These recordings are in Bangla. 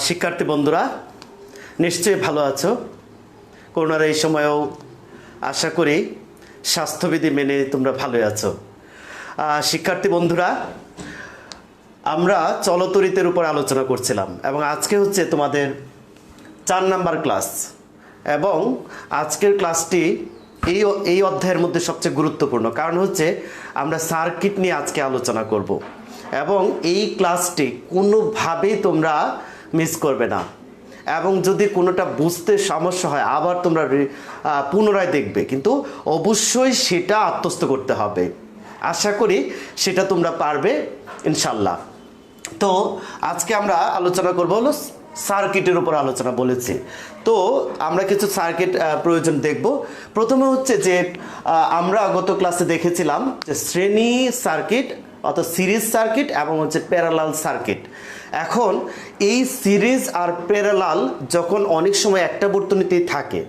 শিক্ষার্থী বন্ধুরা নিশ্চয়ই ভালো আছো। করোনার এই সময়েও আশা করি স্বাস্থ্যবিধি মেনে তোমরা ভালোই আছো। শিক্ষার্থী বন্ধুরা, আমরা চলতরিতের উপর আলোচনা করছিলাম এবং আজকে হচ্ছে তোমাদের 4 নাম্বার ক্লাস এবং আজকের ক্লাসটি এই অধ্যায়ের মধ্যে সবচেয়ে গুরুত্বপূর্ণ, কারণ হচ্ছে আমরা সার্কিট নিয়ে আজকে আলোচনা করব এবং এই ক্লাসটি কোনোভাবেই তোমরা মিস করবে না এবং যদি কোনোটা বুঝতে সমস্যা হয় আবার তোমরা পুনরায় দেখবে, কিন্তু অবশ্যই সেটা আত্মস্থ করতে হবে। আশা করি সেটা তোমরা পারবে ইনশাল্লাহ। তো আজকে আমরা আলোচনা করবো হলো সার্কিটের উপর আলোচনা বলেছি। তো আমরা কিছু সার্কিট প্রয়োজন দেখব। প্রথমে হচ্ছে যে আমরা গত ক্লাসে দেখেছিলাম যে শ্রেণী সার্কিট অর্থাৎ সিরিজ সার্কিট এবং হচ্ছে প্যারালাল সার্কিট। এখন এই সিরিজ আর প্যারালাল যখন অনেক সময় একটা বর্তনীতেই থাকে,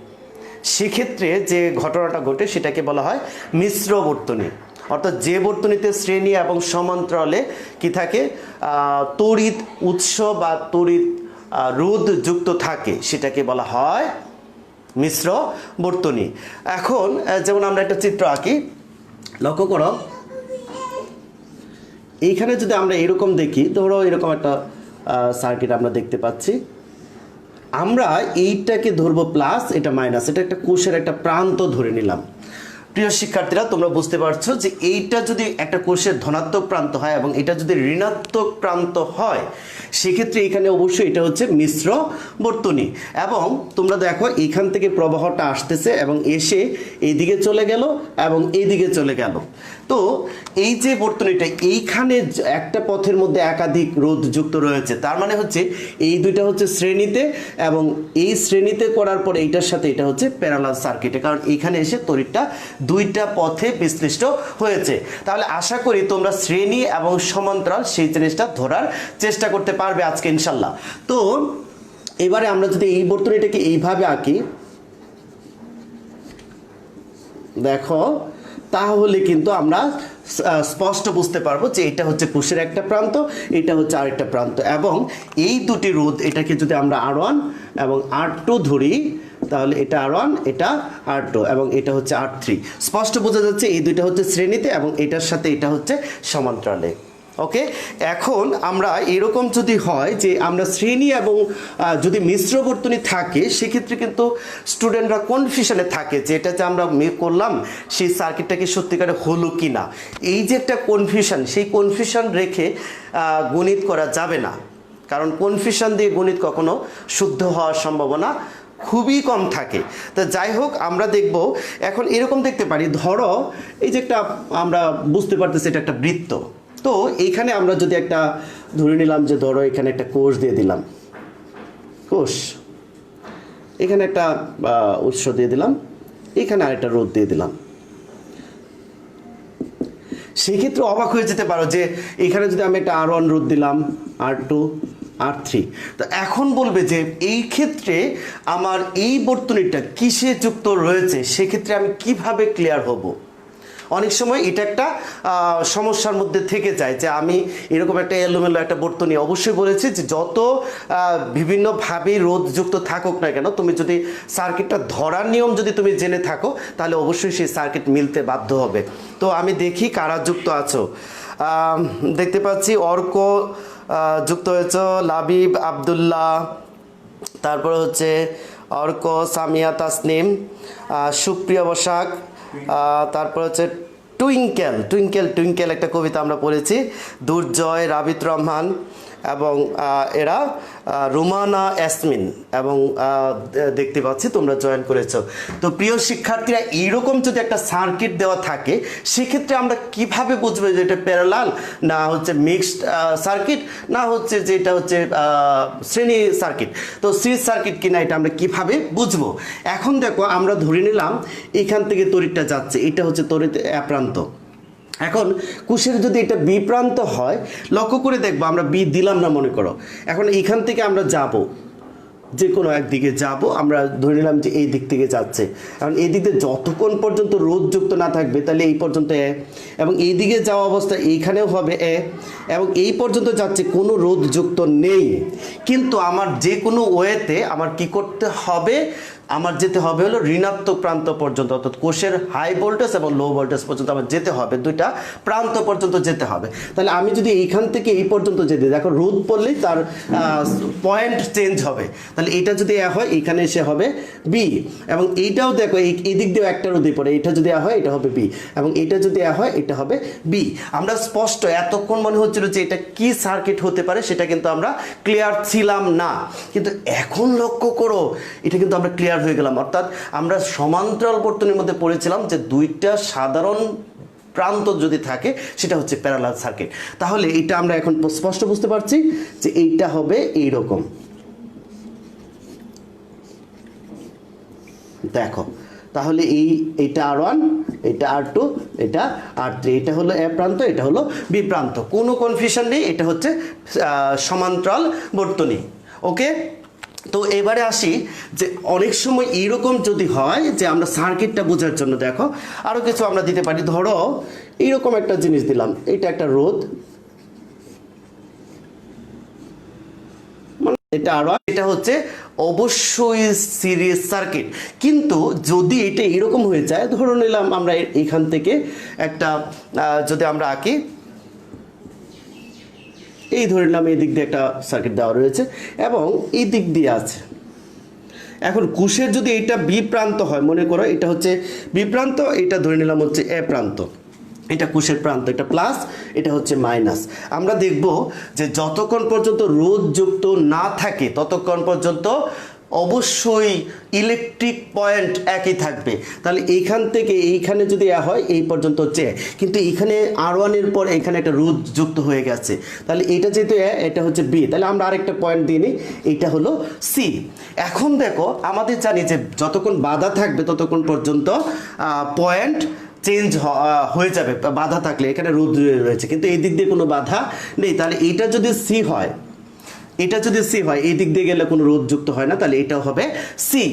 সেক্ষেত্রে যে ঘটনাটা ঘটে সেটাকে বলা হয় মিশ্র বর্তনী। অর্থাৎ যে বর্তনীতে শ্রেণী এবং সমান্তরালে কি থাকে, তড়িৎ উৎস বা তড়িৎ রোধ যুক্ত থাকে, সেটাকে বলা হয় মিশ্র বর্তনী। এখন যেমন আমরা একটা চিত্র আঁকি, লক্ষ্য করো, এইখানে যদি আমরা এরকম দেখি, ধরো এরকম একটা সার্কিট আমরা দেখতে পাচ্ছি, আমরা এইটাকে ধরবো প্লাস, এটা মাইনাস, এটা একটা কোষের একটা প্রান্ত ধরে নিলাম। প্রিয় শিক্ষার্থীরা, তোমরা বুঝতে পারছো যে এইটা যদি একটা কোষের ধনাত্মক প্রান্ত হয় এবং এটা যদি ঋণাত্মক প্রান্ত হয়, সেক্ষেত্রে এখানে অবশ্যই এটা হচ্ছে মিশ্র বর্তনী। এবং তোমরা দেখো এইখান থেকে প্রবাহটা আসতেছে এবং এসে এইদিকে চলে গেল এবং এইদিকে চলে গেল। তো এই যে বর্তনীটা, এইখানে একটা পথের মধ্যে একাধিক রোধ যুক্ত রয়েছে, তার মানে হচ্ছে এই দুইটা হচ্ছে শ্রেণীতে এবং এই শ্রেণীতে করার পরে এইটার সাথে এটা হচ্ছে প্যারালাল সার্কিটে, কারণ এইখানে এসে তড়িৎটা দুইটা পথে বিশ্লিষ্ট হয়েছে। তাহলে আশা করি তোমরা শ্রেণী এবং সমান্তরাল সেই জিনিসটা ধরার চেষ্টা করতে পারবে আজকে ইনশাল্লাহ। তো এবারে আমরা যদি এই বর্তনীটাকে এইভাবে আঁকি, দেখো, তাহলে কিন্তু আমরা স্পষ্ট বুঝতে পারবো যে এটা হচ্ছে কোষের একটা প্রান্ত, এটা হচ্ছে আরেকটা প্রান্ত, এবং এই দুটি রোধ, এটাকে যদি আমরা R1 এবং R2 ধরি, তাহলে এটা R1, এটা R2 এবং এটা হচ্ছে R3। স্পষ্ট বোঝা যাচ্ছে এই দুইটা হচ্ছে শ্রেণীতে এবং এটার সাথে এটা হচ্ছে সমান্তরালে। ওকে, এখন আমরা এরকম যদি হয় যে আমরা শ্রেণী এবং যদি মিশ্র বর্তনী থাকে, সেক্ষেত্রে কিন্তু স্টুডেন্টরা কনফিউশনে থাকে যে এটা যে আমরা করলাম সেই সার্কিটটাকে সত্যিকারে হলো কি না। এই যে একটা কনফিউশন, সেই কনফিউশন রেখে গণিত করা যাবে না, কারণ কনফিউশন দিয়ে গণিত কখনো শুদ্ধ হওয়ার সম্ভাবনা খুবই কম থাকে। তো যাই হোক, আমরা দেখব এখন এরকম দেখতে পারি, ধরো এই যে একটা আমরা বুঝতে পারতেছি এটা একটা বৃত্ত। তো এইখানে আমরা যদি একটা ধরে নিলাম যে ধরো এখানে একটা কোষ দিয়ে দিলাম, কোষ, এখানে একটা উৎস দিয়ে দিলাম, এখানে আরেকটা রোধ দিয়ে দিলাম, সেক্ষেত্রে অবাক হয়ে যেতে পারো যে এখানে যদি আমি একটা R1 রোধ দিলাম, R2, R3, তো এখন বলবে যে এই ক্ষেত্রে আমার এই বর্তনীটা কিসে যুক্ত রয়েছে, সেক্ষেত্রে আমি কিভাবে ক্লিয়ার হব। অনেক সময় এটা একটা সমস্যার মধ্যে থেকে যায় যে আমি এরকম একটা এলোমেলো একটা বর্তনী, অবশ্যই বলেছি যে যত বিভিন্নভাবে রোধ যুক্ত থাকুক না কেন, তুমি যদি সার্কিটটা ধরার নিয়ম যদি তুমি জেনে থাকো, তাহলে অবশ্যই সেই সার্কিট মিলতে বাধ্য হবে। তো আমি দেখি কারা যুক্ত আছো। দেখতে পাচ্ছি অর্ক যুক্ত হয়েছে, লাবিব, আবদুল্লাহ, তারপরে হচ্ছে অর্ক, সামিয়া, তাসনিম, সুপ্রিয়া বসাক, তারপর হচ্ছে টুইঙ্কেল, টুইঙ্কেল টুইঙ্কেল একটা কবিতা আমরা পড়েছি, দুর্জয়, রাবিত রহমান এবং এরা রুমানা, ইয়াসমিন এবং দেখতে পাচ্ছি তোমরা জয়েন করেছো। তো প্রিয় শিক্ষার্থীরা, এইরকম যদি একটা সার্কিট দেওয়া থাকে, সেক্ষেত্রে আমরা কিভাবে বুঝবো যে এটা প্যারালাল না হচ্ছে মিক্সড সার্কিট, না হচ্ছে যে এটা হচ্ছে শ্রেণী সার্কিট। তো সিরিজ সার্কিট কিনা এটা আমরা কিভাবে বুঝবো। এখন দেখো, আমরা ধরে নিলাম এখান থেকে তড়িৎটা যাচ্ছে, এটা হচ্ছে তড়িৎ প্রান্ত। এখন কোষের যদি এটা বি প্রান্ত হয়, লক্ষ্য করে দেখবো আমরা বি দিলাম না মনে করো, এখন এইখান থেকে আমরা যাব, যে কোনো একদিকে যাব, আমরা ধরে নিলাম যে এই দিক থেকে যাচ্ছে, কারণ এই দিকে যতক্ষণ পর্যন্ত রোধ যুক্ত না থাকবে তাহলে এই পর্যন্ত এ, এবং এই দিকে যাওয়া অবস্থা এইখানেও হবে এ, এবং এই পর্যন্ত যাচ্ছে কোনো রোধ যুক্ত নেই। কিন্তু আমার যে কোনো ওয়েতে আমার কি করতে হবে, আমার যেতে হবে হলো ঋণাত্মক প্রান্ত পর্যন্ত, অর্থাৎ কোষের হাই ভোল্টেজ এবং লো ভোল্টেজ পর্যন্ত আমার যেতে হবে, দুইটা প্রান্ত পর্যন্ত যেতে হবে। তাহলে আমি যদি এইখান থেকে এই পর্যন্ত যেতে, দেখো রোধ পড়লেই তার পয়েন্ট চেঞ্জ হবে, তাহলে এটা যদি এ হয় এইখানে এসে হবে বি, এবং এইটাও দেখো এই দিক দিয়েও একটা রোধই পড়ে, এটা যদি এ হয় এটা হবে বি, এবং এটা যদি এ হয় এটা হবে বি। আমরা স্পষ্ট, এতক্ষণ মনে হচ্ছিল যে এটা কি সার্কিট হতে পারে সেটা কিন্তু আমরা ক্লিয়ার ছিলাম না, কিন্তু এখন লক্ষ্য করো এটা কিন্তু আমরা ক্লিয়ার হয়ে গেলাম। অর্থাৎ আমরা সমান্তরাল বর্তনীর মধ্যে পড়েছিলাম যে দুইটা সাধারণ প্রান্ত যদি থাকে সেটা হচ্ছে প্যারালাল সার্কিট। তাহলে এটা আমরা এখন স্পষ্ট বুঝতে পারছি যে এইটা হবে এইরকম। দেখো তাহলে এইটা R1, এটা R2, এটা R3, এটা হলো এ প্রান্ত, এটা হলো বি প্রান্ত, কোনো কনফিউশন নেই, এটা হচ্ছে সমান্তরাল বর্তনী। ওকে, তো এবারে আসি যে অনেক সময় এইরকম যদি হয় যে আমরা সার্কিটটা বোঝার জন্য দেখো আরও কিছু আমরা দিতে পারি। ধরো এইরকম একটা জিনিস দিলাম, এটা একটা রোধ, এটা আরো, এটা হচ্ছে অবশ্যই সিরিজ সার্কিট। কিন্তু যদি এটা এরকম হয়ে যায়, ধরে নিলাম আমরা এখান থেকে একটা যদি আমরা আঁকি, এই ধরে নিলাম এই দিক দিয়ে একটা সার্কিট দেওয়া রয়েছে এবং এই দিক দিয়ে আছে। এখন কোষের যদি এটা বি প্রান্ত হয়, মনে করো এটা হচ্ছে বি প্রান্ত, এটা ধরে নিলাম হচ্ছে এ প্রান্ত, এটা কোষের প্রান্ত, এটা প্লাস, এটা হচ্ছে মাইনাস। আমরা দেখব যে যতক্ষণ পর্যন্ত রোধ যুক্ত না থাকে ততক্ষণ পর্যন্ত অবশ্যই ইলেকট্রিক পয়েন্ট একই থাকবে। তাহলে এইখান থেকে এইখানে যদি এ হয় এই পর্যন্ত হচ্ছে, কিন্তু এখানে R1 এর পর এখানে একটা রোধ যুক্ত হয়ে গেছে, তাহলে এটা যেহেতু এ, এটা হচ্ছে বি, তাহলে আমরা আরেকটা পয়েন্ট দিয়ে নিই, এইটা হলো সি। এখন দেখো আমাদের জানি যে যতক্ষণ বাধা থাকবে ততক্ষণ পর্যন্ত পয়েন্ট চেঞ্জ হয়ে যাবে, বাধা থাকলে এখানে রোধ রয়েছে কিন্তু এই দিক দিয়ে কোনো বাধা নেই, তাহলে এইটা যদি সি হয়, এটা যদি সি হয়, এই দিক দিয়ে গেলে কোনো রোধ যুক্ত হয় না, তাহলে এটাও হবে সি।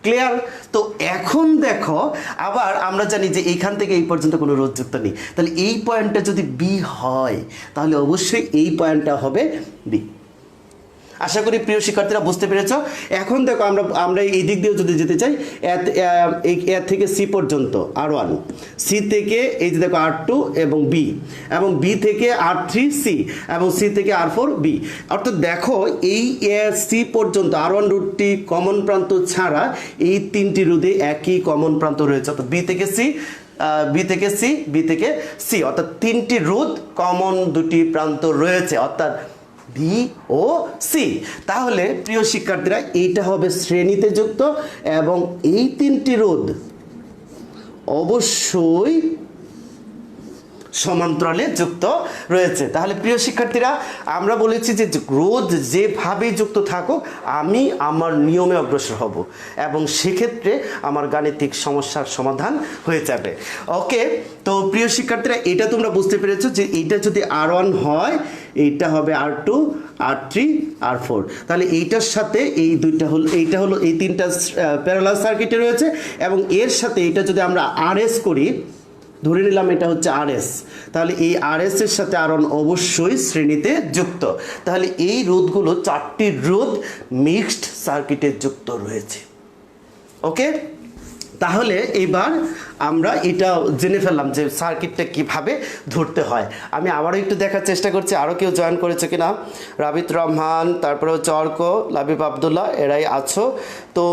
ক্লিয়ার? তো এখন দেখো আবার আমরা জানি যে এইখান থেকে এই পর্যন্ত কোনো রোধ যুক্ত নেই, তাহলে এই পয়েন্টটা যদি বি হয় তাহলে অবশ্যই এই পয়েন্টটা হবে বি। আশা করি প্রিয় শিক্ষার্থীরা বুঝতে পেরেছ। এখন দেখো আমরা এই দিক দিয়েও যদি যেতে চাই, এ থেকে সি পর্যন্ত R1, সি থেকে এই যে দেখো R2 এবং বি, এবং বি থেকে R3 সি, এবং সি থেকে R4 বি। অর্থাৎ দেখো এই সি পর্যন্ত R1 রোধটি কমন প্রান্ত ছাড়া এই তিনটি রোধে একই কমন প্রান্ত রয়েছে, অর্থাৎ বি থেকে সি, বি থেকে সি, বি থেকে সি, অর্থাৎ তিনটি রোধ কমন দুটি প্রান্ত রয়েছে, অর্থাৎ বি ও সি। তাহলে প্রিয় শিক্ষার্থীরা এইটা হবে শ্রেণীতে যুক্ত এবং এই তিনটি রোধ অবশ্যই সমান্তরালে যুক্ত রয়েছে। তাহলে প্রিয় শিক্ষার্থীরা আমরা বলেছি যে রোধ যেভাবেই যুক্ত থাকুক আমি আমার নিয়মে অগ্রসর হব এবং সেক্ষেত্রে আমার গাণিতিক সমস্যার সমাধান হয়ে যাবে। ওকে, তো প্রিয় শিক্ষার্থীরা এটা তোমরা বুঝতে পেরেছো যে এইটা যদি R1 হয় এইটা হবে R2, R3, R4, তাহলে এইটার সাথে এই দুইটা হলো, এইটা হলো এই তিনটা প্যারালাল সার্কিটে রয়েছে এবং এর সাথে এটা যদি আমরা RS করি, ধরে নিলাম এটা হচ্ছে RS, তাহলে এই RS এর সাথে R1 অবশ্যই শ্রেণীতে যুক্ত। তাহলে এই রোধগুলো চারটি রোধ মিক্সড সার্কিটে যুক্ত রয়েছে। ওকে, তাহলে এবার আমরা এটা জেনে ফেললাম যে সার্কিটটা কিভাবে ধরতে হয়। আমি আবারও একটু দেখার চেষ্টা করছি আরও কেউ জয়েন করেছে কিনা। রাবিত রহমান, তারপরে হচ্ছে অর্ক, লাবিব আবদুল্লাহ, এরাই আছো। তো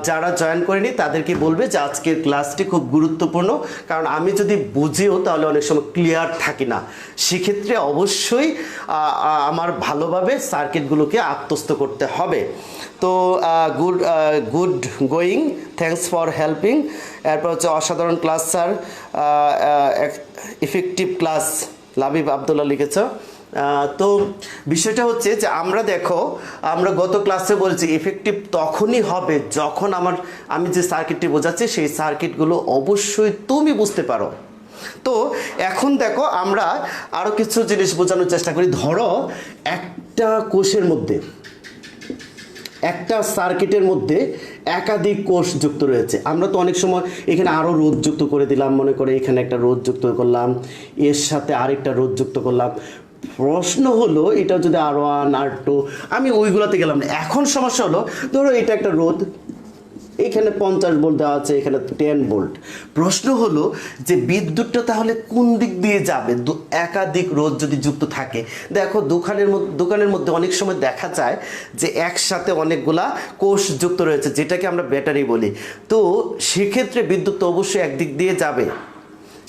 যারা জয়েন করেনি তাদেরকে বলবে যে আজকের ক্লাসটি খুব গুরুত্বপূর্ণ, কারণ আমি যদি বুঝিও তাহলে অনেক সময় ক্লিয়ার থাকি না, সেক্ষেত্রে অবশ্যই আমার ভালোভাবে সার্কিটগুলোকে আত্মস্থ করতে হবে। তো good going, thanks for helping. এরপর হচ্ছে অসাধারণ class sir, effective class, Labib Abdullah লিখেছ। তো বিষয়টা হচ্ছে যে আমরা দেখো আমরা গত ক্লাসে বলছি ইফেক্টিভ তখনই হবে যখন আমি যে সার্কিটটি বোঝাচ্ছি সেই সার্কিটগুলো অবশ্যই তুমি বুঝতে পারো। তো এখন দেখো আমরা আরও কিছু জিনিস বোঝানোর চেষ্টা করি। ধরো একটা কোষের মধ্যে একটা সার্কিটের মধ্যে একাধিক কোষ যুক্ত রয়েছে। আমরা তো অনেক সময় এখানে আরও রোধ যুক্ত করে দিলাম, মনে করে এখানে একটা রোধ যুক্ত করলাম, এর সাথে আরেকটা রোধ যুক্ত করলাম। প্রশ্ন হলো এটা যদি R1 R2, আমি ওইগুলোতে গেলাম না। এখন সমস্যা হলো ধরো এটা একটা রোধ, এখানে 50 ভোল্ট দেওয়া আছে, এখানে 10 ভোল্ট। প্রশ্ন হলো যে বিদ্যুৎটা তাহলে কোন দিক দিয়ে যাবে একাধিক রোধ যদি যুক্ত থাকে। দেখো দোকানের মধ্যে অনেক সময় দেখা যায় যে একসাথে অনেকগুলা কোষ যুক্ত রয়েছে, যেটাকে আমরা ব্যাটারি বলি। তো সেক্ষেত্রে বিদ্যুৎ তো অবশ্যই একদিক দিয়ে যাবে,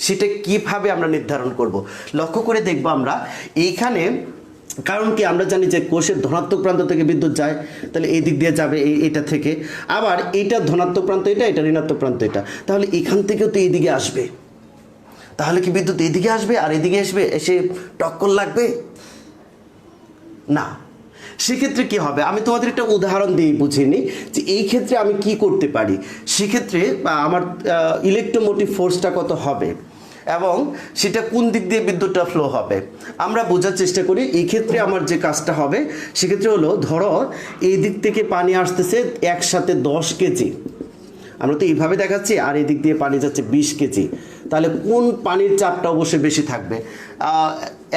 সেটা কিভাবে আমরা নির্ধারণ করব? লক্ষ্য করে দেখব আমরা এইখানে, কারণ কি আমরা জানি যে কোষের ধনাত্মক প্রান্ত থেকে বিদ্যুৎ যায়, তাহলে এই দিক দিয়ে যাবে এটা থেকে। আবার এটা ধনাত্মক প্রান্ত, এটা ঋণাত্মক প্রান্ত এটা, তাহলে এখান থেকেও তো এইদিকে আসবে। তাহলে কি বিদ্যুৎ এইদিকে আসবে আর এইদিকে আসবে, এসে টক্কর লাগবে না। সেক্ষেত্রে কি হবে, আমি তোমাদের একটা উদাহরণ দিয়ে বুঝিয়ে নিই যে এই ক্ষেত্রে আমি কি করতে পারি। সেক্ষেত্রে আমার ইলেকট্রোমোটিভ ফোর্সটা কত হবে এবং সেটা কোন দিক দিয়ে বিদ্যুৎটা ফ্লো হবে আমরা বোঝার চেষ্টা করি। এই ক্ষেত্রে আমার যে কাজটা হবে সেক্ষেত্রে হলো, ধরো এই দিক থেকে পানি আসতেছে একসাথে 10 কেজি, আমরা তো এইভাবে দেখাচ্ছি, আর এই দিক দিয়ে পানি যাচ্ছে 20 কেজি। তাহলে কোন পানির চাপটা অবশ্যই বেশি থাকবে?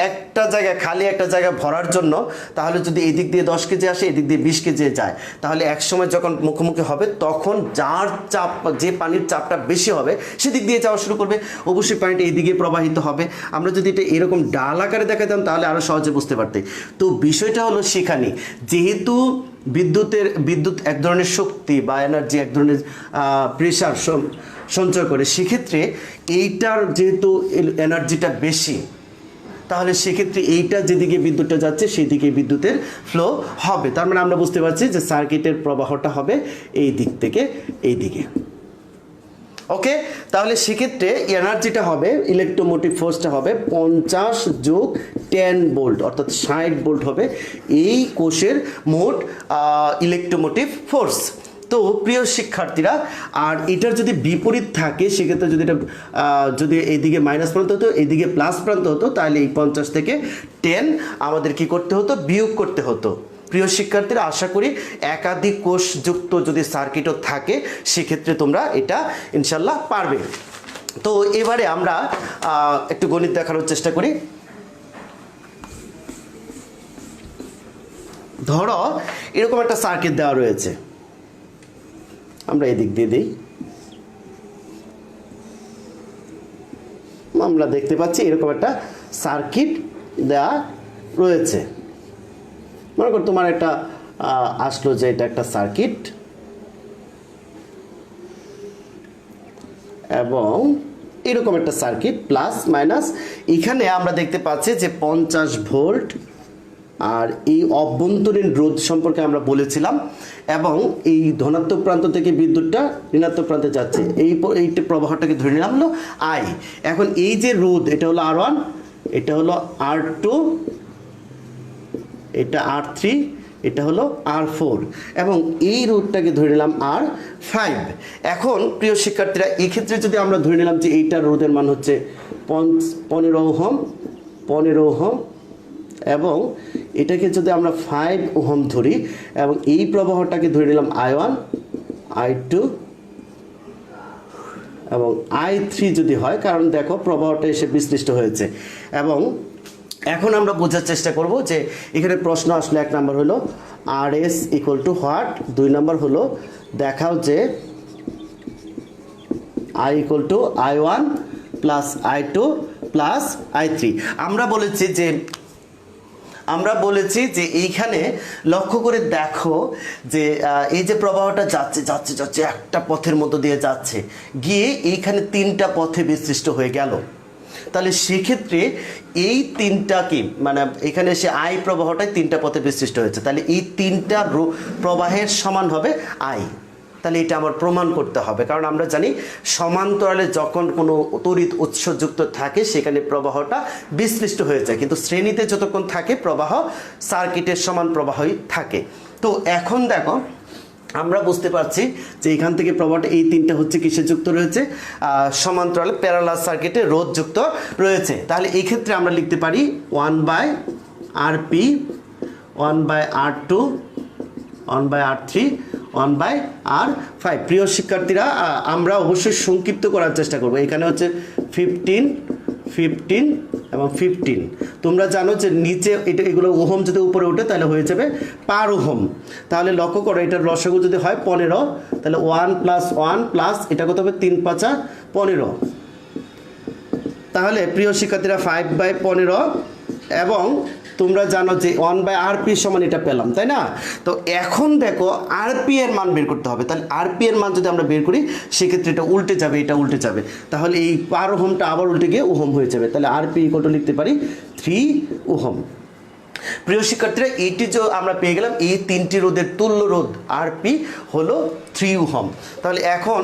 একটা জায়গায় খালি একটা জায়গা ভরার জন্য, তাহলে যদি এই দিক দিয়ে 10 কেজি আসে, এদিক দিয়ে 20 কেজি যায়, তাহলে এক সময় যখন মুখোমুখি হবে তখন যার চাপ, যে পানির চাপটা বেশি হবে সেদিক দিয়ে যাওয়া শুরু করবে, অবশ্যই পানিটা এইদিকে প্রবাহিত হবে। আমরা যদি এটা এরকম ডাল আকারে দেখাতাম তাহলে আরও সহজে বুঝতে পারতে। তো বিষয়টা হলো সেখানে, যেহেতু বিদ্যুৎ এক ধরনের শক্তি বা এনার্জি, এক ধরনের প্রেশার সঞ্চয় করে, সেক্ষেত্রে এইটার যেহেতু এনার্জিটা বেশি, তাহলে সেক্ষেত্রে এইটা যেদিকে বিদ্যুৎটা যাচ্ছে সেদিকে বিদ্যুতের ফ্লো হবে। তার মানে আমরা বুঝতে পারছি যে সার্কিটের প্রবাহটা হবে এই দিক থেকে এই দিকে। ওকে, তাহলে সেক্ষেত্রে এনার্জিটা হবে, ইলেকট্রোমোটিভ ফোর্সটা হবে 50 যোগ 10 ভোল্ট, অর্থাৎ 60 ভোল্ট হবে এই কোষের মোট ইলেকট্রোমোটিভ ফোর্স। তো প্রিয় শিক্ষার্থীরা, আর এটার যদি বিপরীত থাকে, সেক্ষেত্রে যদি এইদিকে মাইনাস প্রান্ত হতো, এইদিকে প্লাস প্রান্ত হতো, তাহলে এই 50 থেকে 10 আমাদের কি করতে হতো, বিয়োগ করতে হতো। প্রিয় শিক্ষার্থীরা, আশা করি একাধিক কোষযুক্ত যদি সার্কিটও থাকে সেক্ষেত্রে তোমরা এটা ইনশাল্লাহ পারবে। তো এবারে আমরা একটু গণিত দেখানোর চেষ্টা করি। ধরো এরকম একটা সার্কিট দেওয়া রয়েছে, আমরা এদিক দিয়ে দিই, আমরা দেখতে পাচ্ছি এরকম একটা সার্কিট দেওয়া রয়েছে। মনে কর তোমার একটা আসলো যে এটা একটা সার্কিট, এবং এরকম একটা সার্কিট প্লাস মাইনাস। এখানে আমরা দেখতে পাচ্ছি যে 50 ভোল্ট, আর এই অভ্যন্তরীণ রোধ সম্পর্কে আমরা বলেছিলাম, এবং এই ধনাত্মক প্রান্ত থেকে বিদ্যুৎটা ঋণাত্মক প্রান্তে যাচ্ছে, এইটা প্রবাহটাকে ধরে নিলাম হলো আই। এখন এই যে রোধ, এটা হলো R1, এটা হলো R2, এটা R3, এটা হলো R4, এবং এই রোধটাকে ধরে নিলাম R5। এখন প্রিয় শিক্ষার্থীরা, এই ক্ষেত্রে যদি আমরা ধরে নিলাম যে এইটার রোধের মান হচ্ছে 15 ওহম, এবং এটাকে যদি আমরা 5 ওহম ধরি, এবং এই প্রবাহটাকে ধরে নিলাম I1, I2 এবং I3 যদি হয়, কারণ দেখো প্রবাহটা এসে বিশ্লিষ্ট হয়েছে। এবং এখন আমরা বোঝার চেষ্টা করব যে এখানে প্রশ্ন আসলে 1 নম্বর হলো RS ইকুয়াল টু হোয়াট, 2 নম্বর হলো দেখাও যে I equal to I1 plus I2 plus I3। আমরা বলেছি যে এইখানে লক্ষ্য করে দেখো যে এই যে প্রবাহটা যাচ্ছে একটা পথের মধ্য দিয়ে যাচ্ছে, গিয়ে এইখানে 3টা পথে বিশিষ্ট হয়ে গেল। তাহলে সেক্ষেত্রে এই 3টা কি, মানে এখানে এসে আই প্রবাহটাই 3টা পথে বিশিষ্ট হয়েছে, তাহলে এই 3টা প্রবাহের সমান হবে আই। তাহলে এটা আমার প্রমাণ করতে হবে, কারণ আমরা জানি সমান্তরালে যখন কোনো তড়িৎ উৎসযুক্ত থাকে সেখানে প্রবাহটা বিশ্লিষ্ট হয়ে যায়, কিন্তু শ্রেণীতে যতক্ষণ থাকে প্রবাহ সার্কিটের সমান প্রবাহই থাকে। তো এখন দেখো আমরা বুঝতে পারছি যে এখান থেকে প্রবাহটা এই 3টা হচ্ছে কিসে যুক্ত রয়েছে, সমান্তরালে প্যারালাল সার্কিটে রোধ যুক্ত রয়েছে। তাহলে এই ক্ষেত্রে আমরা লিখতে পারি 1/RP 1/R2 1/R3 1/R5। প্রিয় শিক্ষার্থীরা, আমরা অবশ্যই সংক্ষিপ্ত করার চেষ্টা করব। এখানে হচ্ছে 15 15 এবং 15। তোমরা জানো যে নিচে এগুলো ওহম যদি উপরে ওঠে তাহলে হয়ে যাবে পার ওহম। তাহলে লক্ষ্য করো, এটার লসাগু যদি হয় 15, তাহলে 1 + 1 প্লাস এটা কত হবে 3 × 5 = 15। তাহলে প্রিয় শিক্ষার্থীরা 5/15 এবং তোমরা জানো যে 1/RP সমান এটা পেলাম, তাই না? তো এখন দেখো আরপি এর মান বের করতে হবে। তাহলে আরপি এর মান যদি আমরা বের করি সেক্ষেত্রে এটা উল্টে যাবে, এটা উল্টে যাবে। তাহলে এই পার ওহমটা আবার উল্টে গিয়ে ওহম হয়ে যাবে। তাহলে আরপি = লিখতে পারি 3 ওহম। প্রিয় শিক্ষার্থীরা, এইটি যে আমরা পেয়ে গেলাম, এই তিনটি রোধের তুল্য রোধ আরপি হলো 3 ওহম। তাহলে এখন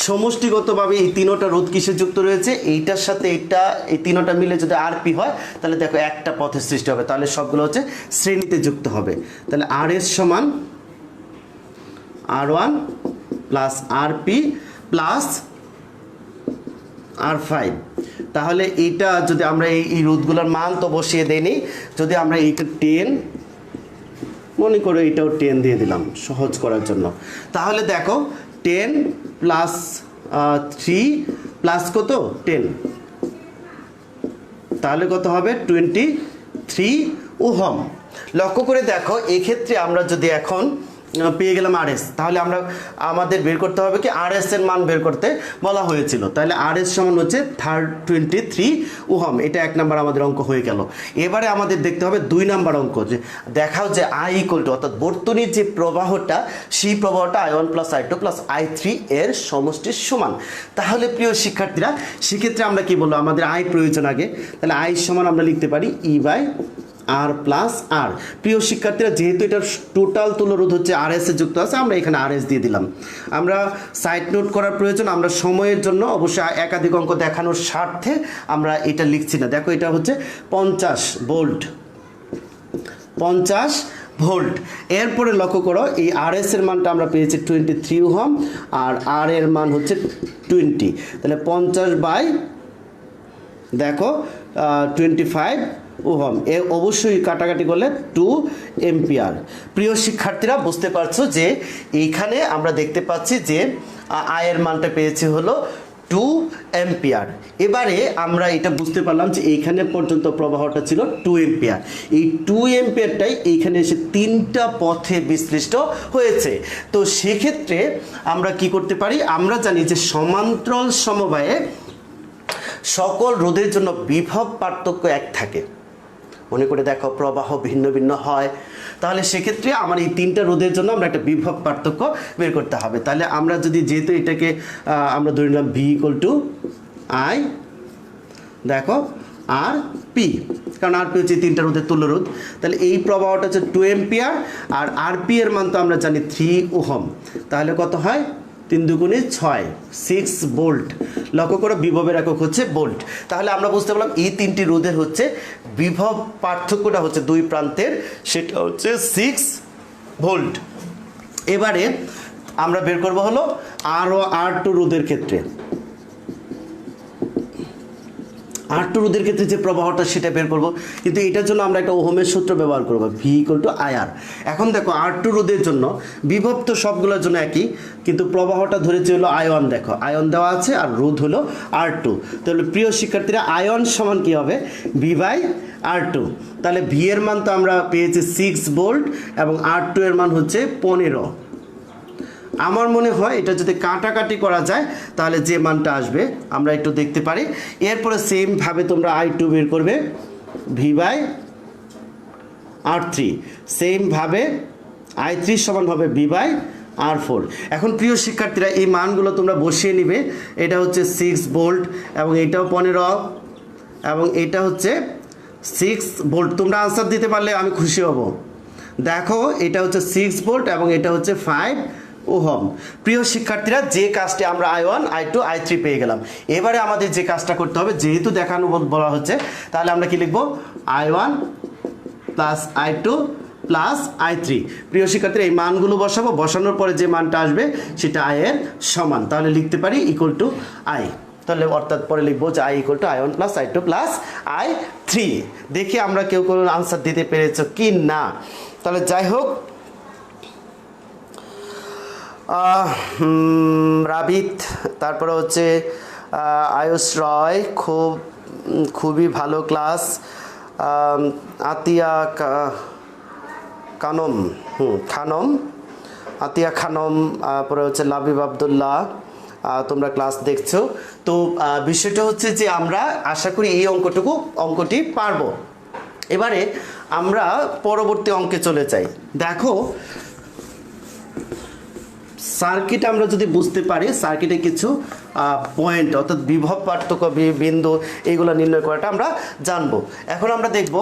সমষ্টিগতভাবে এই তিনোটা রোধ কিসে যুক্ত রয়েছে? এইটার সাথে এইটা, এই তিনোটা মিলে যদি আরপি হয় তাহলে দেখো একটা পথের সৃষ্টি হবে। তাহলে সবগুলো হচ্ছে শ্রেণীতে যুক্ত হবে। তাহলে RS সমান R1 plus RP plus R5। তাহলে এইটা যদি আমরা এই রোধগুলোর মান তো বসিয়ে দেইনি, যদি আমরা এইটা 10 মনে করো, এটাও 10 দিয়ে দিলাম সহজ করার জন্য। তাহলে দেখো 10 প্লাস 3 প্লাস কত 10, তাহলে কত হবে 23 ওহম। লক্ষ্য করে দেখো, এক্ষেত্রে আমরা যদি এখন পেয়ে গেলাম RS, তাহলে আমাদের বের করতে হবে কি RS এর মান বের করতে বলা হয়েছিল। তাহলে RS সমান হচ্ছে 23 ওহম। এটা 1 নাম্বার আমাদের অঙ্ক হয়ে গেল। এবারে আমাদের দেখতে হবে 2 নাম্বার অঙ্ক, যে দেখাও যে I = অর্থাৎ বর্তনীর যে প্রবাহটা, সেই প্রবাহটা I1 + I2 + I3 এর সমষ্টির সমান। তাহলে প্রিয় শিক্ষার্থীরা, সেক্ষেত্রে আমরা কি বলবো, আমাদের I প্রয়োজন আগে। তাহলে I সমান আমরা লিখতে পারি E/R + R। প্রিয় শিক্ষার্থীরা, যেহেতু এটার টোটাল তুল্য রোধ হচ্ছে RS এ যুক্ত আছে, আমরা এখানে RS দিয়ে দিলাম। আমরা সাইড নোট করার প্রয়োজন, আমরা সময়ের জন্য অবশ্যই একাধিক অঙ্ক দেখানোর স্বার্থে আমরা এটা লিখছি না। দেখো এটা হচ্ছে 50 ভোল্ট, 50 ভোল্ট। এরপরে লক্ষ্য করো, এই RS এর মানটা আমরা পেয়েছি 23 ওহম, আর R এর মান হচ্ছে 20। তাহলে 50 দেখো 25 ওহম। এ অবশ্যই কাটাকাটি করলে 2 এম্পিয়ার। প্রিয় শিক্ষার্থীরা, বুঝতে পারছো যে এইখানে আমরা দেখতে পাচ্ছি যে আয়ের মানটা পেয়েছি হলো 2 এম্পিয়ার। এবারে আমরা এটা বুঝতে পারলাম যে এইখানে পর্যন্ত প্রবাহটা ছিল 2 এম্পিয়ার। এই 2 এম্পিয়ারটাই এইখানে এসে 3টা পথে বিশ্লিষ্ট হয়েছে। তো সেক্ষেত্রে আমরা কি করতে পারি, আমরা জানি যে সমান্তরাল সমবায়ে সকল রোধের জন্য বিভব পার্থক্য 1 থাকে। মনে করে দেখো, প্রবাহ ভিন্ন ভিন্ন হয়, তাহলে সেক্ষেত্রে আমার এই 3টা রোধের জন্য আমরা একটা বিভব পার্থক্য বের করতে হবে। তাহলে আমরা যদি, যেহেতু এটাকে আমরা ধরে নিলাম V = I দেখো RP, কারণ RP হচ্ছে 3টা রোধের তুল্য রোধ। তাহলে এই প্রবাহটা হচ্ছে 2 এম্পিয়ার, আর RP এর মান তো আমরা জানি 3 ওহম। তাহলে কত হয় 3 × 2 = 6, 6 ভোল্ট। লক্ষ্য করো, বিভবের একক হচ্ছে ভোল্ট। তাহলে আমরা বুঝতে পারলাম এই 3টি রোধের হচ্ছে বিভব পার্থক্যটা হচ্ছে 2 প্রান্তের, সেটা হচ্ছে 6 ভোল্ট। এবারে আমরা বের করব হলো R2 রোধের ক্ষেত্রে। R2 রোধের ক্ষেত্রে যে প্রবাহটা সেটা বের করব, কিন্তু এটার জন্য আমরা একটা ওহমের সূত্র ব্যবহার করব, V = IR। এখন দেখো R2 রোধের জন্য বিভব তো সবগুলোর জন্য একই, কিন্তু প্রবাহটা ধরেছে হলো I1। দেখো I1 দেওয়া আছে আর রোধ হলো R2। তাহলে প্রিয় শিক্ষার্থীরা, I1 সমান কি হবে V/R2। তাহলে V এর মান তো আমরা পেয়েছি 6 ভোল্ট এবং R2 এর মান হচ্ছে 15। আমার মনে হয় এটা যদি কাটাকাটি করা যায় তাহলে যে মানটা আসবে আমরা একটু দেখতে পারি। এরপরে সেম ভাবে তোমরা I2 বের করবে, V/R3। সেম ভাবে I3 সমান হবে V/R4। এখন প্রিয় শিক্ষার্থীরা, এই মানগুলো তোমরা বসিয়ে নিবে। এটা হচ্ছে 6 ভোল্ট এবং এটাও 15 এবং এটা হচ্ছে 6 ভোল্ট। তোমরা আনসার দিতে পারলে আমি খুশি হব। দেখো, এটা হচ্ছে 6 ভোল্ট এবং এটা হচ্ছে 5 ওহম। প্রিয় শিক্ষার্থীরা, যে কাজটি আমরা I1, I2, I3 পেয়ে গেলাম, এবারে আমাদের যে কাজটা করতে হবে, যেহেতু দেখানো বলা হচ্ছে, তাহলে আমরা কি লিখব, I1 + I2 + I3। প্রিয় শিক্ষার্থীরা, এই মানগুলো বসাবো, বসানোর পরে যে মানটা আসবে সেটা I এর সমান। তাহলে লিখতে পারি = I। তাহলে অর্থাৎ পরে লিখবো যে I = I1 + I2 + I3। দেখি আমরা কেউ কোনো আনসার দিতে পেরেছ কি না। তাহলে যাই হোক, রাবিত, তারপরে হচ্ছে আয়ুষ রয়, খুবই ভালো ক্লাস। আতিয়া কানম, খানম, আতিয়া খানম, পরে হচ্ছে লাবিব আবদুল্লাহ, তোমরা ক্লাস দেখছো। তো বিষয়টা হচ্ছে যে আমরা আশা করি এই অঙ্কটি পারবো। এবারে আমরা পরবর্তী অঙ্কে চলে যাই। দেখো সার্কিট আমরা যদি বুঝতে পারি, সার্কিটে কিছু পয়েন্ট অর্থাৎ বিভব পার্থক্য বিন্দু এইগুলো নির্ণয় করাটা আমরা জানবো। এখন আমরা দেখব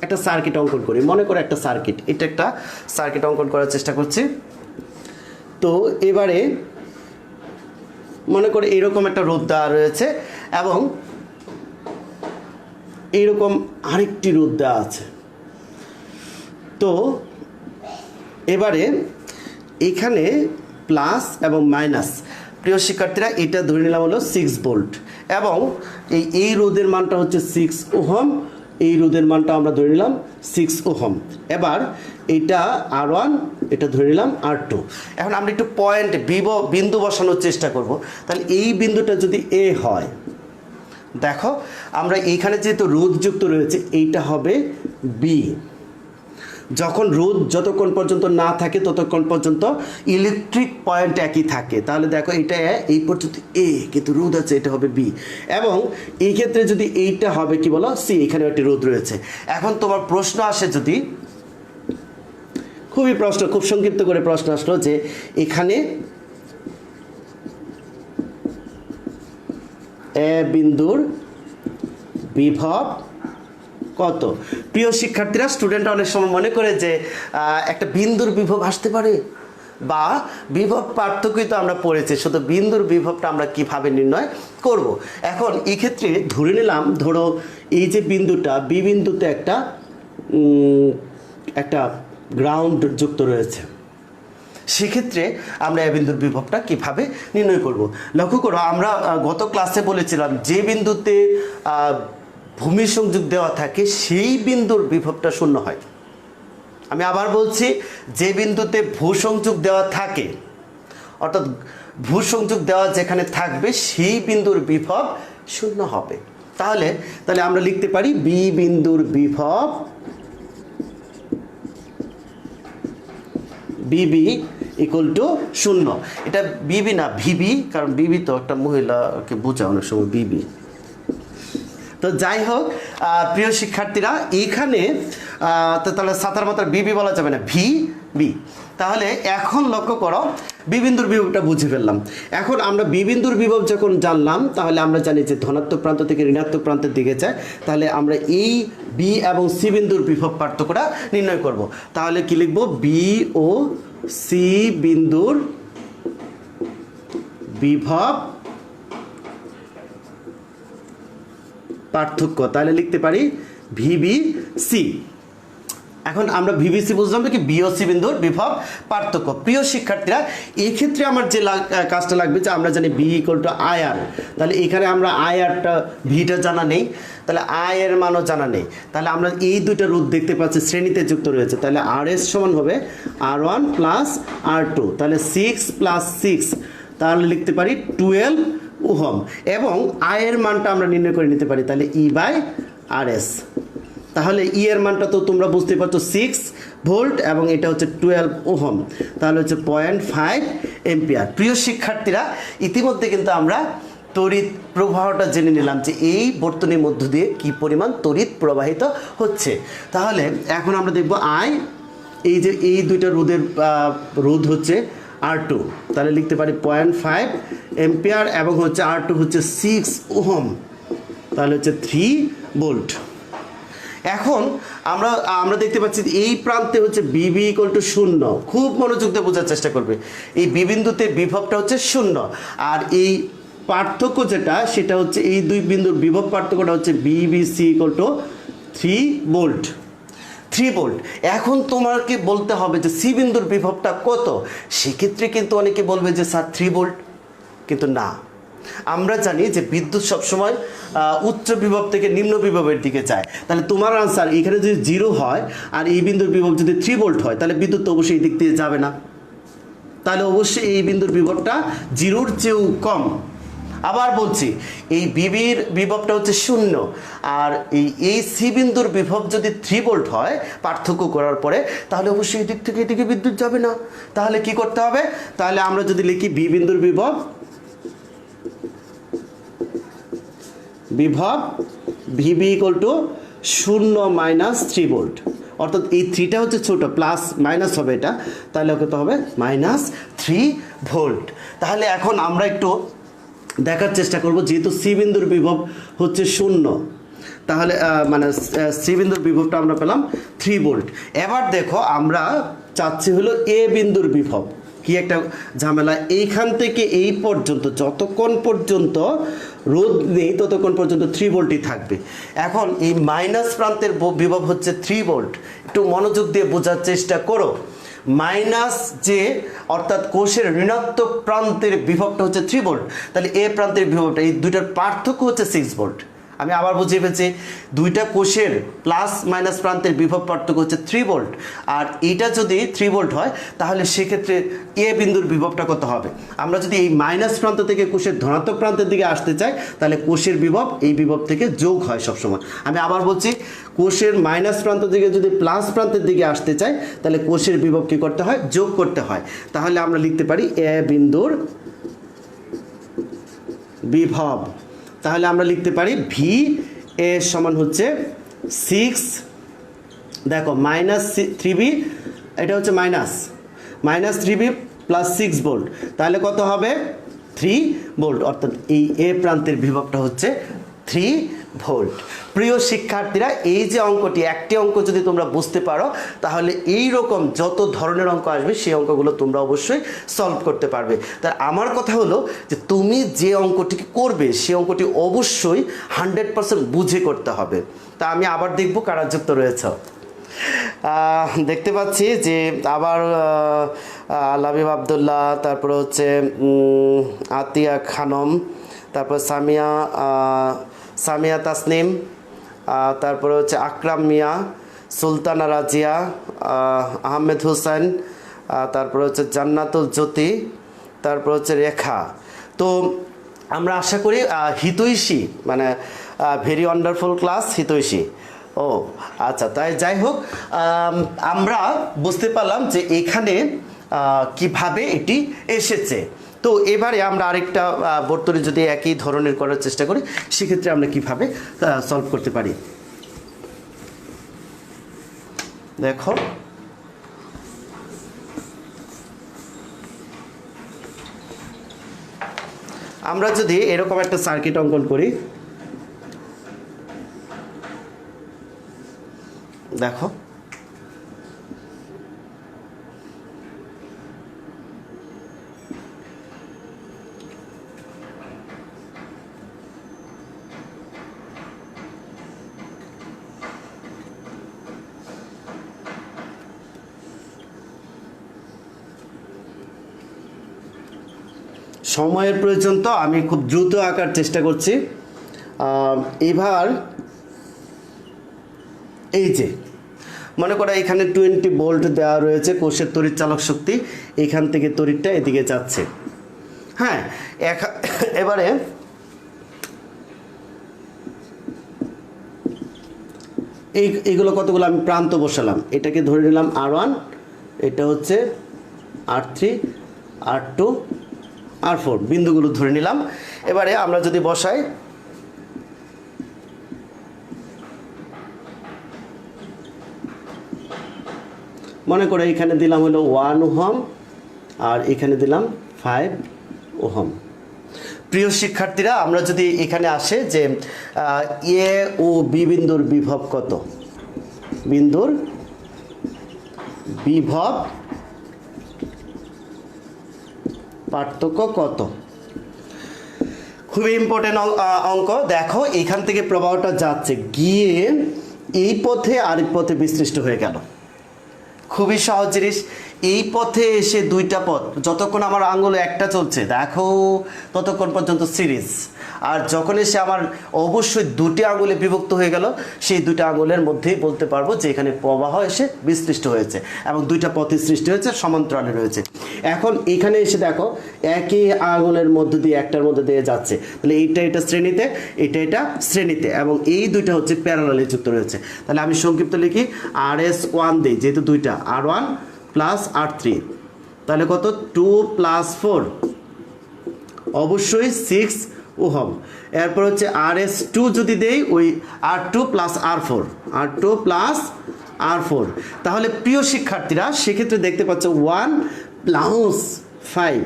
একটা সার্কিট অঙ্কন করি। মনে করে একটা সার্কিট, এটা একটা সার্কিট অঙ্কন করার চেষ্টা করছি। তো এবারে মনে করে এরকম একটা রোধ দেওয়া রয়েছে এবং এইরকম আরেকটি রোধ দেওয়া আছে। তো এবারে এখানে প্লাস এবং মাইনাস, প্রিয় শিক্ষার্থীরা এটা ধরে নিলাম হলো 6 ভোল্ট এবং এই রোধের মানটা হচ্ছে 6 ওহম, এই রোধের মানটা আমরা ধরে নিলাম 6 ওহম। এবার এটা R1, এটা ধরে নিলাম R2। এখন আমরা একটু পয়েন্ট বিন্দু বসানোর চেষ্টা করব। তাহলে এই বিন্দুটা যদি A হয়, দেখো আমরা এইখানে যেহেতু রোধ যুক্ত রয়েছে এইটা হবে B। যখন রোধ যতক্ষণ পর্যন্ত না থাকে ততক্ষণ পর্যন্ত ইলেকট্রিক পয়েন্ট একই থাকে। তাহলে দেখো এটা এই পর্যন্ত এ, কিন্তু রোধ আছে, এটা হবে বি। এবং এই ক্ষেত্রে যদি এইটা হবে কি বলো সি, এখানে একটি রোধ রয়েছে। এখন তোমার প্রশ্ন আসে, যদি খুব সংক্ষিপ্ত করে প্রশ্ন আসলো যে এখানে এ বিন্দুর বিভব কত? প্রিয় শিক্ষার্থীরা, স্টুডেন্টরা অনেক সময় মনে করে যে একটা বিন্দুর বিভব আসতে পারে, বা বিভব পার্থক্যই তো আমরা পড়েছি, শুধু বিন্দুর বিভবটা আমরা কিভাবে নির্ণয় করব। এখন এই ক্ষেত্রে ধরে নিলাম, ধরো এই যে বিন্দুটা বি বিন্দুতে একটা গ্রাউন্ড যুক্ত রয়েছে, সেক্ষেত্রে আমরা এই বিন্দুর বিভবটা কিভাবে নির্ণয় করব। লক্ষ্য করো, আমরা গত ক্লাসে বলেছিলাম যে বিন্দুতে ভূমি সংযোগ দেওয়া থাকে সেই বিন্দুর বিভবটা শূন্য হয়। আমি আবার বলছি, যে বিন্দুতে ভূসংযোগ দেওয়া থাকে, অর্থাৎ ভূসংযোগ দেওয়া যেখানে থাকবে সেই বিন্দুর বিভব শূন্য হবে। তাহলে আমরা লিখতে পারি বি বিন্দুর বিভব বিবি ইকুয়াল টু শূন্য। এটা বিবি না ভিবি, কারণ বিবি তো একটা মহিলাকে বোঝা অনেক সময় বিবি। তো যাই হোক প্রিয় শিক্ষার্থীরা, এইখানে তাহলে সাতার মাত্রা বিবি বলা যাবে না, ভি বি। তাহলে এখন লক্ষ্য করো, বি বিন্দুর বিভবটা বুঝে ফেললাম। এখন আমরা বি বিন্দুর বিভব যখন জানলাম, তাহলে আমরা জানি যে ধনাত্মক প্রান্ত থেকে ঋণাত্মক প্রান্তের দিকে যায়। তাহলে আমরা এই বি এবং সি বিন্দুর বিভব পার্থক্যটা নির্ণয় করব। তাহলে কি লিখব? বি ও সি বিন্দুর বিভব পার্থক্য, তাহলে লিখতে পারি ভিবিসি। এখন আমরা ভিবিসি বুঝলাম কি বিওসি বিন্দুর বিভব পার্থক্য। প্রিয় শিক্ষার্থীরা, এই ক্ষেত্রে আমার যে কাজটা লাগবে, যে আমরা জানি বি ইকুয়াল টু আই আর, তাহলে এখানে আমরা আই আরটা ভিটা জানা নেই, তাহলে আই এর মানও জানা নেই। তাহলে আমরা এই দুইটা রোধ দেখতে পাচ্ছি শ্রেণীতে যুক্ত রয়েছে, তাহলে আর এস সমান হবে R1 প্লাস R2, তাহলে 6 প্লাস 6, তাহলে লিখতে পারি 12 ওহম। এবং আই এর মানটা আমরা নির্ণয় করে নিতে পারি, তাহলে ই বাই আর এস। তাহলে ই এর মানটা তো তোমরা বুঝতে পারছো 6 ভোল্ট এবং এটা হচ্ছে 12 ওহম, তাহলে হচ্ছে 0.5 এম্পিয়ার। প্রিয় শিক্ষার্থীরা, ইতিমধ্যে কিন্তু আমরা তড়িৎ প্রবাহটা জেনে নিলাম যে এই বর্তনীর মধ্য দিয়ে কি পরিমাণ তড়িৎ প্রবাহিত হচ্ছে। তাহলে এখন আমরা দেখব আই, এই দুইটা রোধ হচ্ছে R2, তাহলে লিখতে পারি 0.5 এম্পিয়ার এবং হচ্ছে R2 হচ্ছে 6 ওহম, তাহলে হচ্ছে 3 ভোল্ট। এখন আমরা দেখতে পাচ্ছি এই প্রান্তে হচ্ছে বিবি ইকুয়াল টু শূন্য। খুব মনোযোগ দিয়ে বোঝার চেষ্টা করবে, এই বি বিন্দুতে বিভবটা হচ্ছে শূন্য, আর এই পার্থক্য যেটা সেটা হচ্ছে এই দুই বিন্দুর বিভব পার্থক্যটা হচ্ছে BBC equal to 3 volt. 3 volt. এখন তোমাকে বলতে হবে যে সি বিন্দুর বিভবটা কত। সেক্ষেত্রে কিন্তু অনেকে বলবে যে স্যার 3 ভোল্ট, কিন্তু না, আমরা জানি যে বিদ্যুৎ সবসময় উচ্চ বিভব থেকে নিম্ন বিভবের দিকে যায়। তাহলে তোমার আনসার এখানে যদি 0 হয় আর এই বিন্দুর বিভব যদি 3 ভোল্ট হয়, তাহলে বিদ্যুৎ তো অবশ্যই এই দিক দিয়ে যাবে না। তাহলে অবশ্যই এই বিন্দুর বিভবটা 0-র চেয়েও কম। আবার বলছি, এই বিবির বিভবটা হচ্ছে 0, আর এই সি বিন্দুর বিভব যদি 3 ভোল্ট হয় পার্থক্য করার পরে, তাহলে অবশ্যই এদিক থেকে এদিকে বিদ্যুৎ যাবে না। তাহলে কি করতে হবে? তাহলে আমরা যদি লিখি বি বিন্দুর বিভব ভিবি ইকুয়াল টু 0 - 3 ভোল্ট, অর্থাৎ এই 3টা হচ্ছে ছোট, প্লাস মাইনাস হবে এটা, তাহলে কত হবে? -3 ভোল্ট। তাহলে এখন আমরা একটু দেখার চেষ্টা করব, যেহেতু সি বিন্দুর বিভব হচ্ছে 0, তাহলে মানে সি বিন্দুর বিভবটা আমরা পেলাম 3 ভোল্ট। এবার দেখো আমরা চাচ্ছি হলো এ বিন্দুর বিভব। কি একটা ঝামেলা, এইখান থেকে এই পর্যন্ত যতক্ষণ পর্যন্ত রোধ নেই ততক্ষণ পর্যন্ত 3 ভোল্টই থাকবে। এখন এই মাইনাস প্রান্তের বিভব হচ্ছে 3 ভোল্ট। একটু মনোযোগ দিয়ে বোঝার চেষ্টা করো। মাইনাস যে অর্থাৎ কোষের ঋণাত্মক প্রান্তের বিভবটা হচ্ছে 3 ভোল্ট, তাহলে এ প্রান্তের বিভবটা, এই দুইটার পার্থক্য হচ্ছে 6 ভোল্ট। আমি আবার বুঝিয়ে ফেলছি, দুইটা কোষের প্লাস মাইনাস প্রান্তের বিভব পার্থক্য হচ্ছে 3 ভোল্ট, আর এইটা যদি 3 ভোল্ট হয় তাহলে সেক্ষেত্রে এ বিন্দুর বিভবটা কত হবে? আমরা যদি এই মাইনাস প্রান্ত থেকে কোষের ধনাত্মক প্রান্তের দিকে আসতে চাই, তাহলে কোষের বিভব এই বিভব থেকে যোগ হয় সবসময়। আমি আবার বলছি, কোষের মাইনাস প্রান্ত থেকে যদি প্লাস প্রান্তের দিকে আসতে চাই, তাহলে কোষের বিভব কী করতে হয়? যোগ করতে হয়। তাহলে আমরা লিখতে পারি এ বিন্দুর বিভব, তাহলে আমরা লিখতে পারি ভি এ সমান হচ্ছে 6, দেখো -3b, এটা হচ্ছে -3b প্লাস 6 ভোল্ট, তাহলে কত হবে? 3 ভোল্ট, অর্থাৎ এই এ প্রান্তের বিভবটা হচ্ছে 3 ভোল্ট। প্রিয় শিক্ষার্থীরা, এই যে অঙ্কটি, একটি অঙ্ক যদি তোমরা বুঝতে পারো, তাহলে এই রকম যত ধরনের অঙ্ক আসবে সেই অঙ্কগুলো তোমরা অবশ্যই সলভ করতে পারবে। তাই আমার কথা হলো যে তুমি যে অঙ্কটিকে করবে সেই অঙ্কটি অবশ্যই 100% বুঝে করতে হবে। তা আমি আবার দেখব কারা যুক্ত রয়েছে। দেখতে পাচ্ছি যে আবার লাবিব আবদুল্লাহ, তারপরে হচ্ছে আতিয়া খানম, তারপর সামিয়া তাসনিম, তারপরে হচ্ছে আকরাম মিয়া, সুলতানা রাজিয়া, আহমেদ হোসেন, তারপরে হচ্ছে জান্নাতুল জ্যোতি, তারপর হচ্ছে রেখা। তো আমরা আশা করি হিতৈষী, মানে ভেরি ওয়ান্ডারফুল ক্লাস হিতৈষী। ও আচ্ছা, তাই যাই হোক, আমরা বুঝতে পারলাম যে এখানে কিভাবে এটি এসেছে। তো এবারে আমরা আরেকটা বর্তনী যদি একই ধরনের করার চেষ্টা করি, সেক্ষেত্রে আমরা কিভাবে সলভ করতে পারি। দেখো, আমরা যদি এরকম একটা সার্কিট অঙ্কন করি, দেখো সময়ের প্রয়োজন, তো আমি খুব দ্রুত আঁকার চেষ্টা করছি। এবার এই যে মনে করো এখানে 20 ভোল্ট দেওয়া রয়েছে, কোষের তড়িৎ চালক শক্তি, এখান থেকে তড়িৎটা এদিকে যাচ্ছে। হ্যাঁ, এবারে এইগুলো কতগুলো আমি প্রান্ত বসালাম, এটাকে ধরে নিলাম R1, এটা হচ্ছে R3, R2, R4, বিন্দুগুলো ধরে নিলাম। এবারে আমরা যদি বসাই, মনে করে এখানে দিলাম হলো 1 ওহম, আর এখানে দিলাম 5 ওহম। প্রিয় শিক্ষার্থীরা, আমরা যদি এখানে আসে যে এ ও বি বিন্দুর বিভব কত, বিন্দুর বিভব পার্থক্য কত, খুবই ইম্পর্টেন্ট অঙ্ক। দেখো এখান থেকে প্রবাহটা যাচ্ছে, গিয়ে এই পথে আরেক পথে বিসৃষ্ট হয়ে গেল। খুবই সহজ জিনিস। এই পথে এসে দুইটা পথ, যতক্ষণ আমার আঙুলে একটা চলছে দেখো ততক্ষণ পর্যন্ত সিরিজ, আর যখন এসে আমার অবশ্যই দুটি আঙুলে বিভক্ত হয়ে গেল, সেই দুটো আঙুলের মধ্যেই বলতে পারবো যে এখানে প্রবাহ এসে বিসৃষ্ট হয়েছে এবং দুইটা পথের সৃষ্টি হয়েছে, সমান্তরালে রয়েছে। এখন এখানে এসে দেখো একই আঙুলের মধ্য দিয়ে একটার মধ্যে দিয়ে যাচ্ছে, তাহলে এটা শ্রেণীতে, এটা শ্রেণীতে, এবং এই দুইটা হচ্ছে প্যারালালে যুক্ত রয়েছে। তাহলে আমি সংক্ষিপ্ত লিখি RS1 দিই, যেহেতু দুইটা R1 প্লাস R3, তাহলে কত 2 + 4 অবশ্যই 6 ওহম। এরপর হচ্ছে RS2 যদি দেই ওই R2 + R4, তাহলে প্রিয় শিক্ষার্থীরা সেক্ষেত্রে দেখতে পাচ্ছ 1 + 5,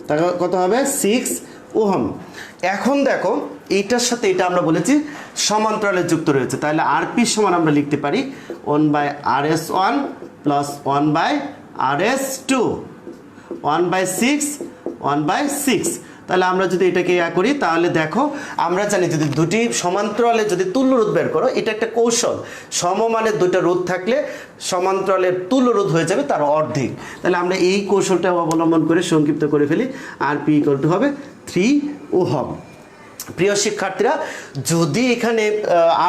তাহলে কত হবে 6 ওহম। এখন দেখো এইটার সাথে এটা আমরা বলেছি সমান্তরালে যুক্ত রয়েছে, তাহলে RP সমান আমরা লিখতে পারি 1/RS1 + 1/RS2, 1/6, তাহলে আমরা যদি এটাকে করি তাহলে দেখো আমরা জানি যদি দুটি সমান্তরালে যদি তুল্য রোধ বের করো, এটা একটা কৌশল। সমমানের দুটো রোধ থাকলে সমান্তরালের তুল্য রোধ হয়ে যাবে তার অর্ধেক। তাহলে আমরা এই কৌশলটা অবলম্বন করে সংক্ষিপ্ত করে ফেলি, RP = হবে 3 ওহম। প্রিয় শিক্ষার্থীরা, যদি এখানে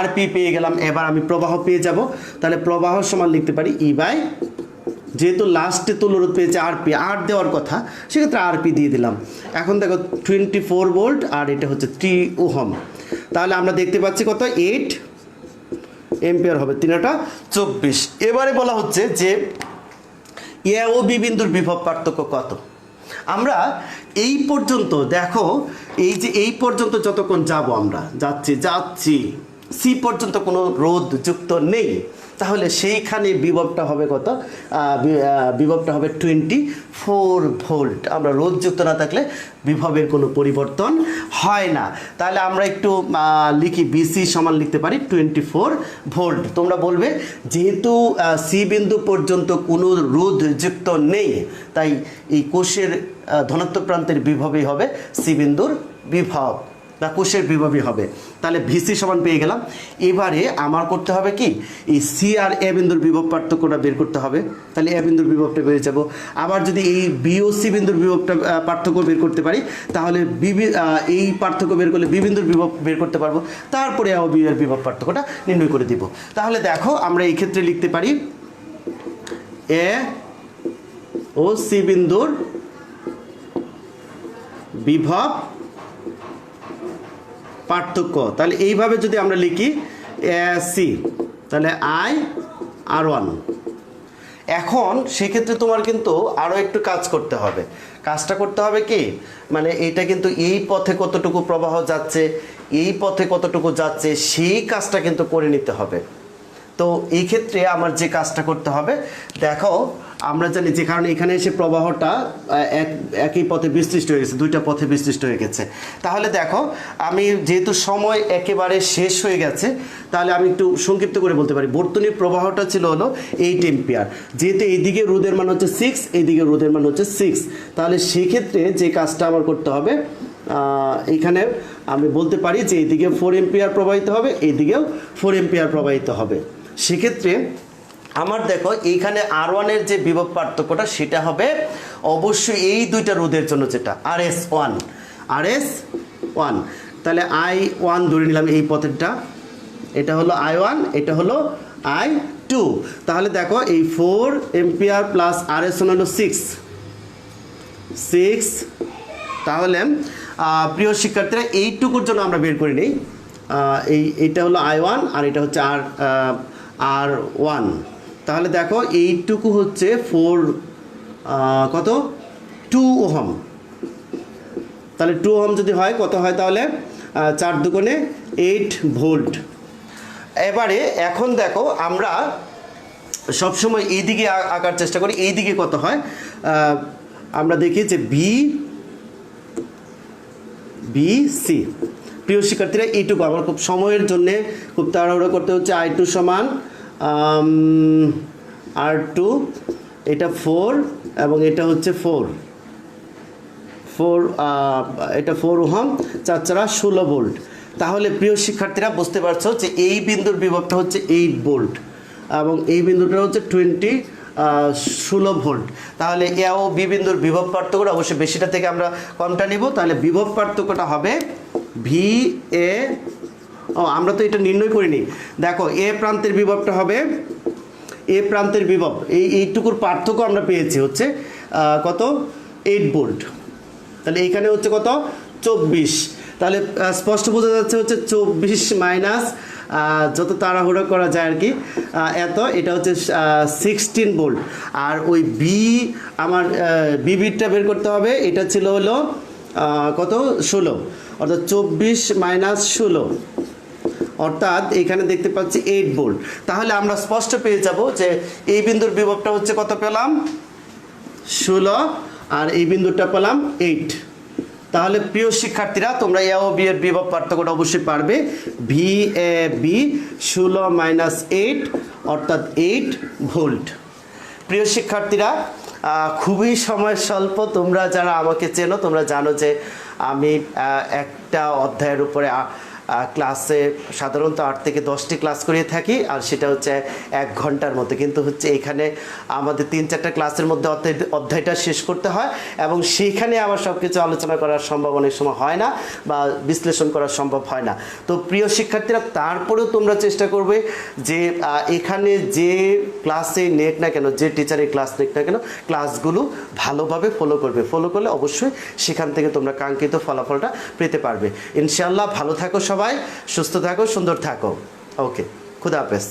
RP পেয়ে গেলাম, এবার আমি প্রবাহ পেয়ে যাব, তাহলে প্রবাহ সমান লিখতে পারি E/, যেহেতু লাস্টে তুল্যরোধ পেয়েছে RP, আর দেওয়ার কথা, সেক্ষেত্রে RP দিয়ে দিলাম। এখন দেখো 24 ভোল্ট আর এটা হচ্ছে 3 ওহম, তাহলে আমরা দেখতে পাচ্ছি কত 8 এম্পিয়ার হবে, 3/24। এবারে বলা হচ্ছে যে এ ও বি বিন্দুর বিভব পার্থক্য কত। আমরা এই পর্যন্ত দেখো, এই পর্যন্ত যতক্ষণ যাব আমরা যাচ্ছি সি পর্যন্ত কোনো রোধ যুক্ত নেই, তাহলে সেইখানে বিভবটা হবে কত, বিভবটা হবে 24 ভোল্ট। আমরা রোধ যুক্ত না থাকলে বিভবের কোনো পরিবর্তন হয় না। তাহলে আমরা একটু লিখি BC সমান লিখতে পারি 24 ভোল্ট। তোমরা বলবে যেহেতু সি বিন্দু পর্যন্ত কোনো রোধ যুক্ত নেই, তাই এই কোষের ধনাত্মক প্রান্তের বিভবই হবে সি বিন্দুর বিভব বা কোষের বিভবই হবে। তাহলে VC সমান পেয়ে গেলাম। এবারে আমার করতে হবে কি, এই সি আর এ বিন্দুর বিভব পার্থক্যটা বের করতে হবে। তাহলে এ বিন্দুর বিভবটা বের যাব। আবার যদি এই বি ও সি বিন্দুর বিভবটা পার্থক্য বের করতে পারি, তাহলে এই পার্থক্য বের করলে বি বিন্দুর বিভব বের করতে পারবো। তারপরে এ ও বি এর বিভব পার্থক্যটা নির্ণয় করে দিব। তাহলে দেখো আমরা এই ক্ষেত্রে লিখতে পারি এ ও সি বিন্দুর বিভব পার্থক্য। তাহলে এইভাবে যদি আমরা লিখি AC, তাহলে IR1। এখন সেক্ষেত্রে তোমার কিন্তু আরও একটু কাজ করতে হবে। কাজটা করতে হবে কি, মানে এটা কিন্তু এই পথে কতটুকু প্রবাহ যাচ্ছে, এই পথে কতটুকু যাচ্ছে, সেই কাজটা কিন্তু করে নিতে হবে। তো এই ক্ষেত্রে আমার যে কাজটা করতে হবে, দেখো আমরা জানি যে কারণে এখানে এসে প্রবাহটা একই পথে বিস্তৃষ্ট হয়ে গেছে, দুইটা পথে বিস্তৃষ্ট হয়ে গেছে। তাহলে দেখো আমি যেহেতু সময় একেবারে শেষ হয়ে গেছে, তাহলে আমি একটু সংক্ষিপ্ত করে বলতে পারি বর্তনীর প্রবাহটা ছিল হলো 8 এম্পিয়ার। যেহেতু এইদিকে রোধের মান হচ্ছে 6, এইদিকে রোধের মান হচ্ছে 6, তাহলে সেক্ষেত্রে যে কাজটা আমার করতে হবে, এখানে আমি বলতে পারি যে এইদিকে 4 এম্পিয়ার প্রবাহিত হবে, এইদিকেও 4 এম্পিয়ার প্রবাহিত হবে। সেক্ষেত্রে আমার দেখো এইখানে R1 এর যে বিভব পার্থক্যটা সেটা হবে অবশ্যই এই দুইটা রোধের জন্য, যেটা RS1, তাহলে I1 ধরে নিলাম এই পথেরটা, এটা হলো I1, এটা হলো I2। তাহলে দেখো এই 4 এম্পিয়ার প্লাস RS1 হলো 6। তাহলে প্রিয় শিক্ষার্থীরা এইটুকুর জন্য আমরা বের করে নিই, এইটা হলো I1 আর এটা হচ্ছে R1। তাহলে দেখো এইটুকু হচ্ছে 2 ওহম। তাহলে 2 ওহম যদি হয় কত হয়, তাহলে 4 দুগুণে 8 ভোল্ট। এবারে এখন দেখো আমরা সবসময় এইদিকে আঁকার চেষ্টা করি, এইদিকে কত হয় আমরা দেখি যে BC। প্রিয় শিক্ষার্থীরা এইটুকু আমার খুব সময়ের জন্য খুব তাড়াহুড়ো করতে হচ্ছে। I2 সমান R2, এটা 4 এবং এটা হচ্ছে 4, এটা 4 ওহম, 4 × 16 ভোল্ট। তাহলে প্রিয় শিক্ষার্থীরা বুঝতে পারছো যে এই বিন্দুর বিভবটা হচ্ছে 8 ভোল্ট। এবং এই বিন্দুটা হচ্ছে 16 ভোল্ট। তাহলে এ ও বি বিন্দুর বিভব পার্থক্যটা অবশ্যই বেশিটা থেকে আমরা কমটা নিব, তাহলে বিভব পার্থক্যটা হবে ভি এ, আমরা তো এটা নির্ণয় করিনি। দেখো এ প্রান্তের বিভবটা হবে, এ প্রান্তের বিভব এইটুকুর পার্থক্য আমরা পেয়েছি হচ্ছে কত 8 ভোল্ট। তাহলে এইখানে হচ্ছে কত 24। তাহলে স্পষ্ট বোঝা যাচ্ছে হচ্ছে 24 মাইনাস যত তাড়াহুড়ো করা যায় আর কি এত, এটা হচ্ছে 16 ভোল্ট। আর ওই বি আমার বিটা বের করতে হবে, এটা ছিল হলো কত 16, অর্থাৎ 24 মাইনাস 16, অর্থাৎ এখানে দেখতে পাচ্ছি 8 ভোল্ট। তাহলে আমরা স্পষ্ট পেয়ে যাব যে এই বিন্দুর বিভবটা হচ্ছে কত পেলাম 16, আর এই বিন্দুটা পেলাম 8। তাহলে প্রিয় শিক্ষার্থীরা তোমরা এ ও বি এর বিভব পার্থক্যটা অবশ্যই পারবে। ভি এ বি 16 মাইনাস 8 অর্থাৎ 8 ভোল্ট। প্রিয় শিক্ষার্থীরা খুবই সময় স্বল্প, তোমরা যারা আমাকে চেনো তোমরা জানো যে আমি একটা অধ্যায়ের উপরে ক্লাসে সাধারণত 8 থেকে 10টি ক্লাস করিয়ে থাকি, আর সেটা হচ্ছে 1 ঘন্টার মধ্যে। কিন্তু হচ্ছে এখানে আমাদের 3-4টা ক্লাসের মধ্যে অধ্যায়টা শেষ করতে হয়, এবং সেইখানে আবার সব কিছু আলোচনা করার সম্ভব অনেক সময় হয় না বা বিশ্লেষণ করা সম্ভব হয় না। তো প্রিয় শিক্ষার্থীরা তারপরেও তোমরা চেষ্টা করবে যে এখানে যে ক্লাসে নেক না কেন, যে টিচারের ক্লাস নেক না কেন, ক্লাসগুলো ভালোভাবে ফলো করবে। ফলো করলে অবশ্যই সেখান থেকে তোমরা কাঙ্ক্ষিত ফলাফলটা পেতে পারবে। ইনশাআল্লাহ ভালো থাকো, সবাই সুস্থ থাকো, সুন্দর থাকো। ওকে, খুদা হাফেজ।